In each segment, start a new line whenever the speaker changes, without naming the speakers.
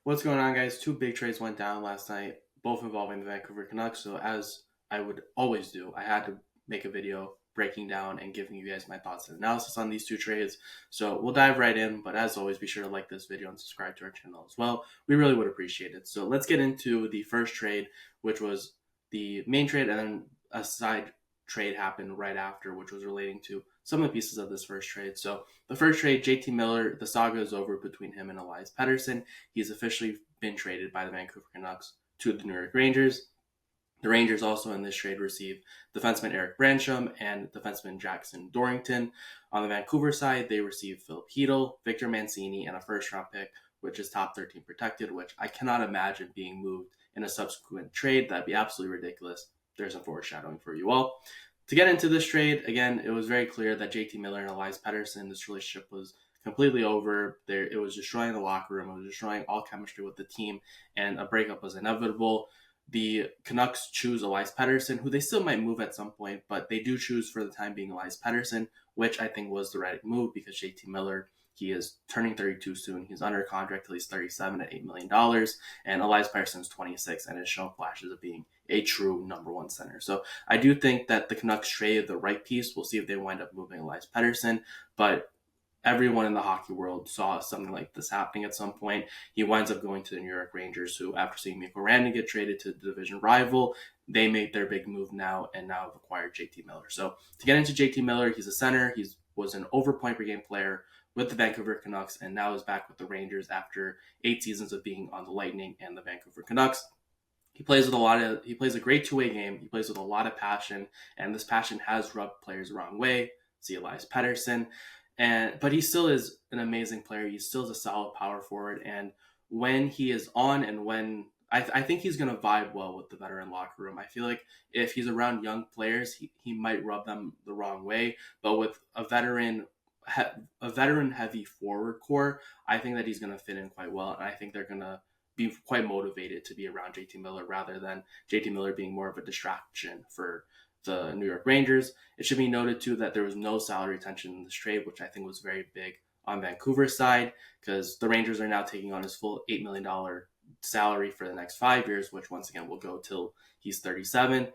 What's going on, guys? Two big trades went down last night, both involving the Vancouver Canucks. So, as I would always do, I had to make a video breaking down and giving you guys my thoughts and analysis on these two trades. So, we'll dive right in. But as always, be sure to like this video and subscribe to our channel as well. We really would appreciate it. So, let's get into the first trade, which was the main trade, and then a side trade happened right after, which was relating to some of the pieces of this first trade. So, the first trade, JT Miller, the saga is over between him and Elias Pettersson. He's officially been traded by the Vancouver Canucks to the New York Rangers. The Rangers also in this trade received defenseman Eric Bransham and defenseman Jackson Dorrington. On the Vancouver side, they received Phil Hedl, Victor Mancini, and a first-round pick, which is top 13 protected, which I cannot imagine being moved in a subsequent trade. That'd be absolutely ridiculous. There's some foreshadowing for you all. To get into this trade, again, it was very clear that JT Miller and Elias Pettersson, this relationship was completely over. It was destroying the locker room. It was destroying all chemistry with the team, and a breakup was inevitable. The Canucks choose Elias Pettersson, who they still might move at some point, but they do choose for the time being Elias Pettersson, which I think was the right move because JT Miller, he is turning 32 soon. He's under contract till he's 37 at $8 million. And Elias Pettersson is 26 and has shown flashes of being a true number one center. So I do think that the Canucks traded the right piece. We'll see if they wind up moving Elias Pettersson, but everyone in the hockey world saw something like this happening at some point. He winds up going to the New York Rangers, who, after seeing Mikko Rantanen get traded to the division rival, they made their big move now and now have acquired JT Miller. So to get into JT Miller, he's a center. He was an over point per game player with the Vancouver Canucks and now is back with the Rangers after 8 seasons of being on the Lightning and the Vancouver Canucks. He plays a great two-way game. He plays with a lot of passion, and this passion has rubbed players the wrong way. See Elias Pettersson. But he still is an amazing player. He still is a solid power forward. And when he is on and when I think he's going to vibe well with the veteran locker room. I feel like if he's around young players, he might rub them the wrong way. But with a veteran heavy forward core, I think that he's going to fit in quite well. And I think they're going to be quite motivated to be around JT Miller rather than JT Miller being more of a distraction for the New York Rangers. It should be noted too that there was no salary retention in this trade, which I think was very big on Vancouver's side because the Rangers are now taking on his full $8 million salary for the next 5 years, which once again will go till he's 37.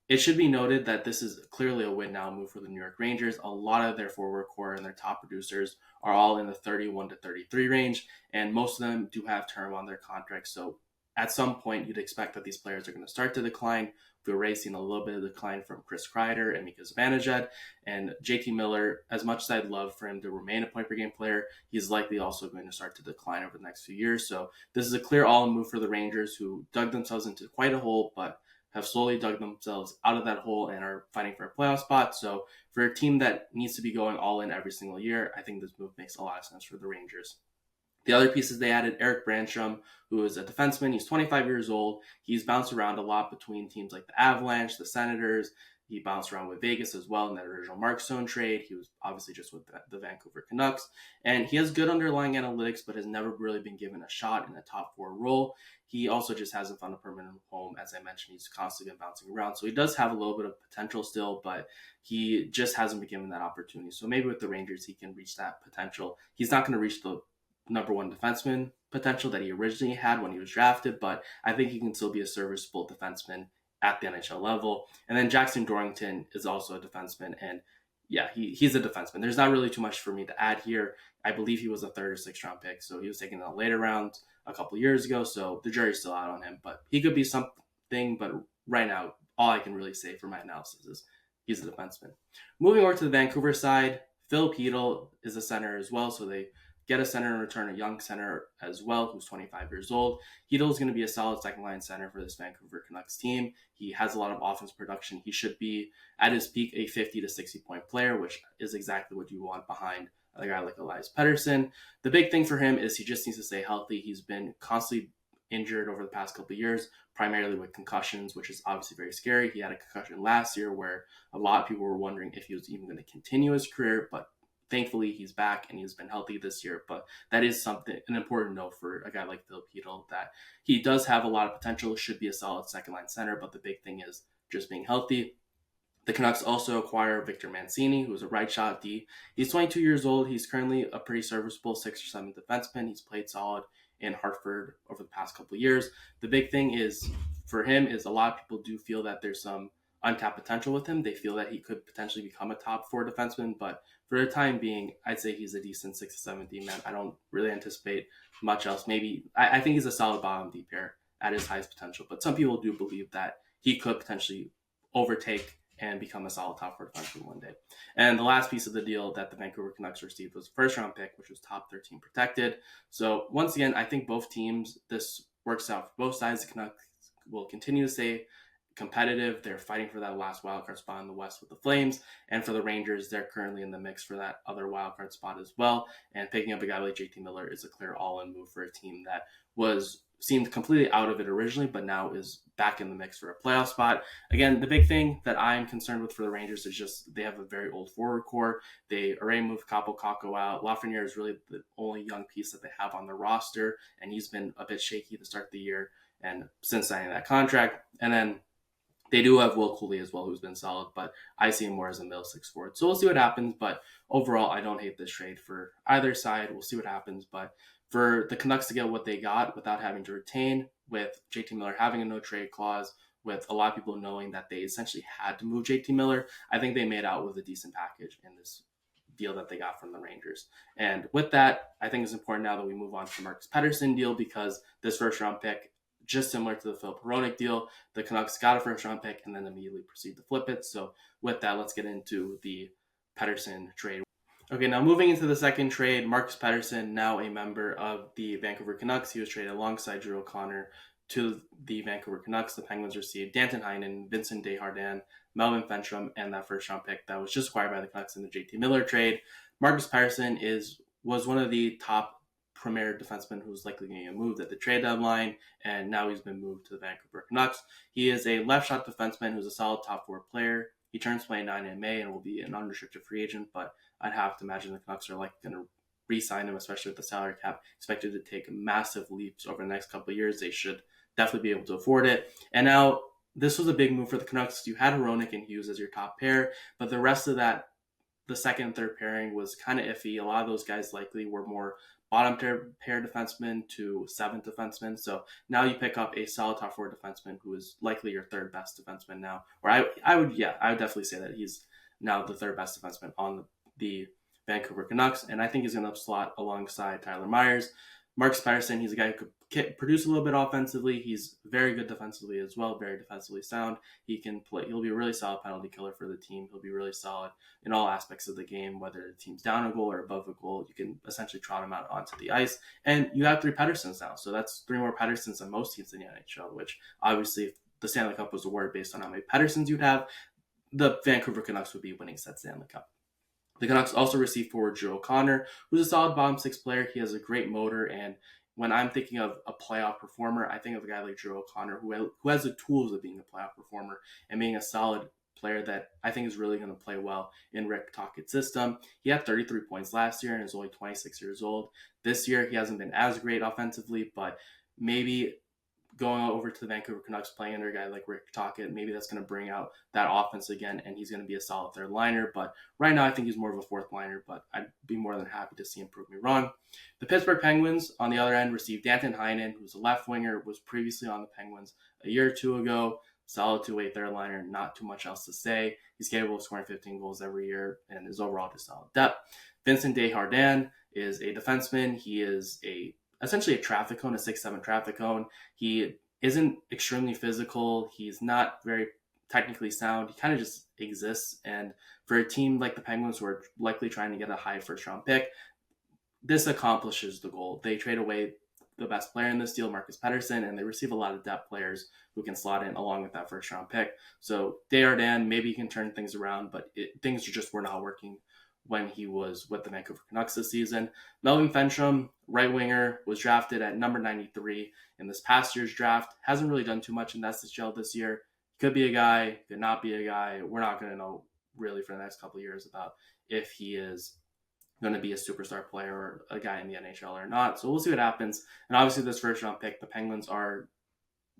It should be noted that this is clearly a win now move for the New York Rangers. A lot of their forward core and their top producers are all in the 31 to 33 range, and most of them do have term on their contracts. So at some point, you'd expect that these players are going to start to decline. We've already seen a little bit of decline from Chris Kreider and Mika Zibanejad. And JT Miller, as much as I'd love for him to remain a point per game player, he's likely also going to start to decline over the next few years. So this is a clear all-in move for the Rangers, who dug themselves into quite a hole, but have slowly dug themselves out of that hole and are fighting for a playoff spot. So for a team that needs to be going all in every single year, I think this move makes a lot of sense for the Rangers. The other pieces they added, Eric Bransham, who is a defenseman. He's 25 years old. He's bounced around a lot between teams like the Avalanche, the Senators. He bounced around with Vegas as well in that original Mark Stone trade. He was obviously just with the Vancouver Canucks. And he has good underlying analytics, but has never really been given a shot in a top four role. He also just hasn't found a permanent home. As I mentioned, he's constantly been bouncing around. So he does have a little bit of potential still, but he just hasn't been given that opportunity. So maybe with the Rangers, he can reach that potential. He's not going to reach the number one defenseman potential that he originally had when he was drafted, but I think he can still be a serviceable defenseman at the NHL level. And then Jackson Dorrington is also a defenseman, and yeah, he's a defenseman. There's not really too much for me to add here. I believe he was a third or sixth round pick, so he was taken in the later rounds a couple years ago, so the jury's still out on him, but he could be something, but right now, all I can really say for my analysis is he's a defenseman. Moving over to the Vancouver side, Phil Hedl is a center as well, so they get a center in return, a young center as well, who's 25 years old. Hedl is going to be a solid second-line center for this Vancouver Canucks team. He has a lot of offense production. He should be, at his peak, a 50 to 60-point player, which is exactly what you want behind a guy like Elias Pettersson. The big thing for him is he just needs to stay healthy. He's been constantly injured over the past couple of years, primarily with concussions, which is obviously very scary. He had a concussion last year where a lot of people were wondering if he was even going to continue his career, but thankfully, he's back and he's been healthy this year. But that is an important note for a guy like Phil Hedl, that he does have a lot of potential, should be a solid second line center. But the big thing is just being healthy. The Canucks also acquire Victor Mancini, who's a right shot D. He's 22 years old. He's currently a pretty serviceable 6th or 7th defenseman. He's played solid in Hartford over the past couple of years. The big thing is for him is a lot of people do feel that there's some untapped potential with him. They feel that he could potentially become a top 4 defenseman, but for the time being, I'd say he's a decent 6 to 7 D man. I don't really anticipate much else. Maybe I think he's a solid bottom D pair at his highest potential, but some people do believe that he could potentially overtake and become a solid top 4 defenseman one day. And the last piece of the deal that the Vancouver Canucks received was a first round pick, which was top 13 protected. So once again, I think both teams, this works out for both sides. The Canucks will continue to stay competitive. They're fighting for that last wildcard spot in the West with the Flames. And for the Rangers, they're currently in the mix for that other wildcard spot as well. And picking up a guy like JT Miller is a clear all-in move for a team that seemed completely out of it originally, but now is back in the mix for a playoff spot. Again, the big thing that I'm concerned with for the Rangers is just they have a very old forward core. They already moved Capo Caco out. Lafreniere is really the only young piece that they have on the roster, and he's been a bit shaky to start the year and since signing that contract. And then they do have Will Cooley as well, who's been solid, but I see him more as a middle 6 forward. So we'll see what happens, but overall, I don't hate this trade for either side. We'll see what happens, but for the Canucks to get what they got without having to retain, with JT Miller having a no-trade clause, with a lot of people knowing that they essentially had to move JT Miller, I think they made out with a decent package in this deal that they got from the Rangers. And with that, I think it's important now that we move on to the Marcus Pettersson deal, because this first-round pick, just similar to the Phil Hronek deal, the Canucks got a first-round pick and then immediately proceed to flip it. So with that, let's get into the Pettersson trade. Okay, now moving into the second trade, Marcus Pettersson, now a member of the Vancouver Canucks. He was traded alongside Drew O'Connor to the Vancouver Canucks. The Penguins received Danton Heinen, Vincent Desjardins, Melvin Fenstrom, and that first-round pick that was just acquired by the Canucks in the JT Miller trade. Marcus Pettersson was one of the top premier defenseman who was likely going to get moved at the trade deadline, and now he's been moved to the Vancouver Canucks. He is a left shot defenseman who's a solid top 4 player. He turns 29 in May and will be an unrestricted free agent, but I'd have to imagine the Canucks are going to re-sign him, especially with the salary cap expected to take massive leaps over the next couple of years. They should definitely be able to afford it. And now this was a big move for the Canucks. You had Hronek and Hughes as your top pair, but the rest of that, the second and third pairing, was kind of iffy. A lot of those guys likely were more bottom pair defenseman to 7th defenseman. So now you pick up a solid top 4 defenseman who is likely your third best defenseman now. Or I would definitely say that he's now the third best defenseman on the Vancouver Canucks. And I think he's going to slot alongside Tyler Myers. Marcus Pettersson, he's a guy who could produce a little bit offensively. He's very good defensively as well, very defensively sound. He can play. He'll be a really solid penalty killer for the team. He'll be really solid in all aspects of the game, whether the team's down a goal or above a goal. You can essentially trot him out onto the ice. And you have 3 Petterssons now. So that's 3 more Petterssons than most teams in the NHL, which obviously if the Stanley Cup was awarded based on how many Petterssons you'd have, the Vancouver Canucks would be winning said Stanley Cup. The Canucks also received forward Drew O'Connor, who's a solid bottom 6 player. He has a great motor, and when I'm thinking of a playoff performer, I think of a guy like Drew O'Connor who has the tools of being a playoff performer and being a solid player that I think is really going to play well in Rick Tocchet's system. He had 33 points last year and is only 26 years old. This year, he hasn't been as great offensively, but maybe going over to the Vancouver Canucks playing under a guy like Rick Tocchet, maybe that's going to bring out that offense again, and he's going to be a solid third liner. But right now, I think he's more of a fourth liner, but I'd be more than happy to see him prove me wrong. The Pittsburgh Penguins, on the other end, received Danton Heinen, who's a left winger, was previously on the Penguins a year or two ago. Solid two-way third liner, not too much else to say. He's capable of scoring 15 goals every year and is overall just solid depth. Vincent Desjardins is a defenseman. He is essentially a traffic cone, a 6'7" traffic cone. He isn't extremely physical. He's not very technically sound. He kind of just exists. And for a team like the Penguins, who are likely trying to get a high first-round pick, this accomplishes the goal. They trade away the best player in this deal, Marcus Pettersson, and they receive a lot of depth players who can slot in along with that first-round pick. So Desjardins, maybe he can turn things around, but things just were not working when he was with the Vancouver Canucks this season. Melvin Fenstrom, right winger, was drafted at number 93 in this past year's draft. Hasn't really done too much in SHL this year. Could be a guy, could not be a guy. We're not going to know really for the next couple of years about if he is going to be a superstar player or a guy in the NHL or not. So we'll see what happens. And obviously this first round pick, the Penguins are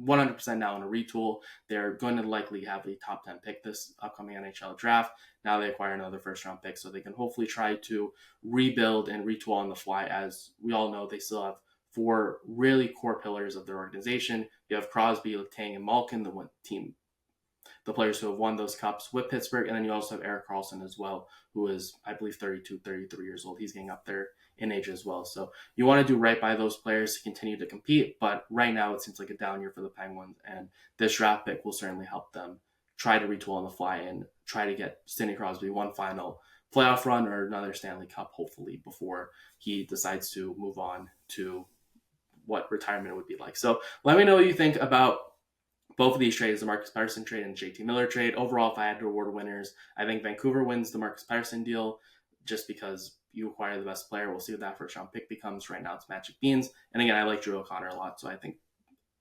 100% now in a retool. They're going to likely have a top 10 pick this upcoming NHL draft. Now they acquire another first round pick, so they can hopefully try to rebuild and retool on the fly. As we all know, they still have for really core pillars of their organization. You have Crosby, Letang, and Malkin, the players who have won those cups with Pittsburgh. And then you also have Erik Karlsson as well, who is, I believe, 32, 33 years old. He's getting up there in age as well. So you want to do right by those players to continue to compete. But right now it seems like a down year for the Penguins. And this draft pick will certainly help them try to retool on the fly and try to get Sidney Crosby one final playoff run or another Stanley Cup, hopefully, before he decides to move on to what retirement would be like. So let me know what you think about both of these trades, the Marcus Pettersson trade and JT Miller trade. Overall, if I had to award winners, I think Vancouver wins the Marcus Pettersson deal just because you acquire the best player. We'll see what that first round pick becomes. Right now, it's Magic Beans. And again, I like Drew O'Connor a lot. So I think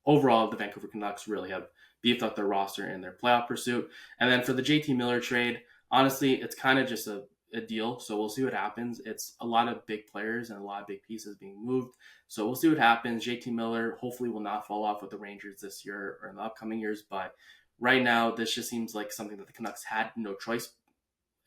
overall, the Vancouver Canucks really have beefed up their roster in their playoff pursuit. And then for the JT Miller trade, honestly, it's kind of just a deal. So we'll see what happens. It's a lot of big players and a lot of big pieces being moved. So we'll see what happens. JT Miller hopefully will not fall off with the Rangers this year or in the upcoming years. But right now, this just seems like something that the Canucks had no choice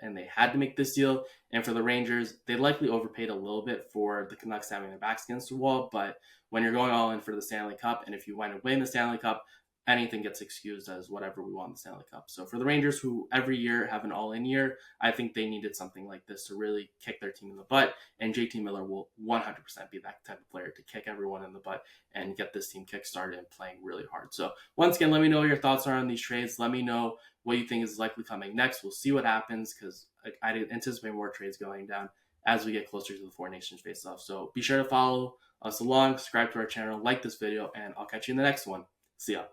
and they had to make this deal. And for the Rangers, they likely overpaid a little bit for the Canucks having their backs against the wall. But when you're going all in for the Stanley Cup, and if you wind up winning the Stanley Cup, anything gets excused as whatever we want in the Stanley Cup. So for the Rangers, who every year have an all-in year, I think they needed something like this to really kick their team in the butt. And JT Miller will 100% be that type of player to kick everyone in the butt and get this team kick-started and playing really hard. So once again, let me know what your thoughts are on these trades. Let me know what you think is likely coming next. We'll see what happens because I anticipate more trades going down as we get closer to the Four Nations face-off. So be sure to follow us along, subscribe to our channel, like this video, and I'll catch you in the next one. See ya.